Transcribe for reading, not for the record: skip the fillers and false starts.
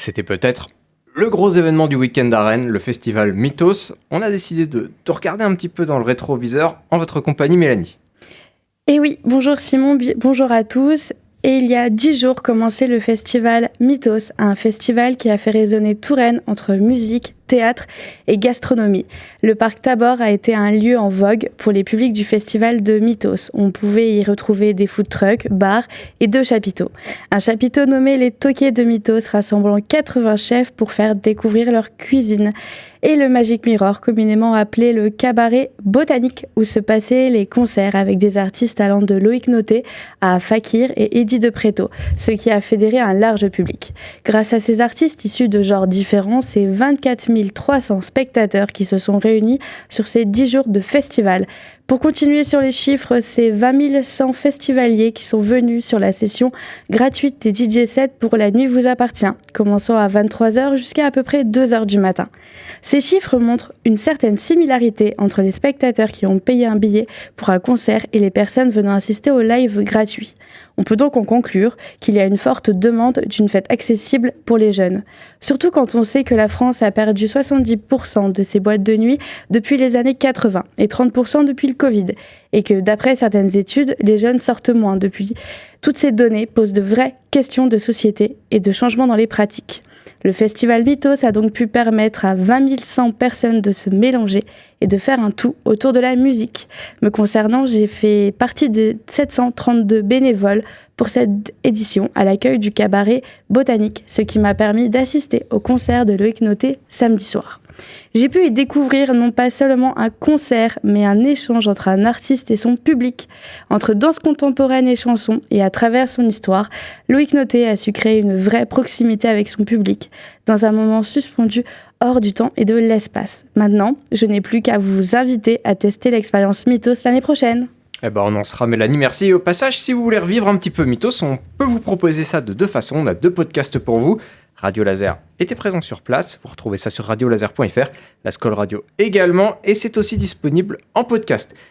C'était peut-être le gros événement du week-end à Rennes, le festival Mythos. On a décidé de regarder un petit peu dans le rétroviseur en votre compagnie, Mélanie. Et oui, bonjour Simon, bonjour à tous. Et il y a 10 jours commençait le festival Mythos, un festival qui a fait résonner tout Rennes entre musique, théâtre et gastronomie. Le parc Tabor a été un lieu en vogue pour les publics du festival de Mythos. On pouvait y retrouver des food trucks, bars et 2 chapiteaux. Un chapiteau nommé les Toqués de Mythos, rassemblant 80 chefs pour faire découvrir leur cuisine. Et le Magic Mirror, communément appelé le cabaret botanique, où se passaient les concerts avec des artistes allant de Loïc Noté à Fakir et Eddie de Préto, ce qui a fédéré un large public. Grâce à ces artistes issus de genres différents, c'est 24 300 spectateurs qui se sont réunis sur ces 10 jours de festival. Pour continuer sur les chiffres, c'est 20 100 festivaliers qui sont venus sur la session gratuite des DJ sets pour La Nuit vous appartient, commençant à 23h jusqu'à peu près 2h du matin. Ces chiffres montrent une certaine similarité entre les spectateurs qui ont payé un billet pour un concert et les personnes venant assister au live gratuit. On peut donc en conclure qu'il y a une forte demande d'une fête accessible pour les jeunes. Surtout quand on sait que la France a perdu 70% de ses boîtes de nuit depuis les années 80 et 30% depuis le Covid. Et que d'après certaines études, les jeunes sortent moins depuis. Toutes ces données posent de vraies questions de société et de changement dans les pratiques. Le festival Mythos a donc pu permettre à 20 100 personnes de se mélanger et de faire un tout autour de la musique. Me concernant, j'ai fait partie des 732 bénévoles pour cette édition à l'accueil du cabaret botanique, ce qui m'a permis d'assister au concert de Loïc Noté samedi soir. J'ai pu y découvrir non pas seulement un concert, mais un échange entre un artiste et son public. Entre danse contemporaine et chanson, et à travers son histoire, Loïc Noté a su créer une vraie proximité avec son public, dans un moment suspendu hors du temps et de l'espace. Maintenant, je n'ai plus qu'à vous inviter à tester l'expérience Mythos l'année prochaine. Eh ben on en sera, Mélanie, merci. Et au passage, si vous voulez revivre un petit peu Mythos, on peut vous proposer ça de 2 façons. On a 2 podcasts pour vous. Radio Laser était présent sur place, vous retrouvez ça sur radiolaser.fr, la Skoll Radio également, et c'est aussi disponible en podcast.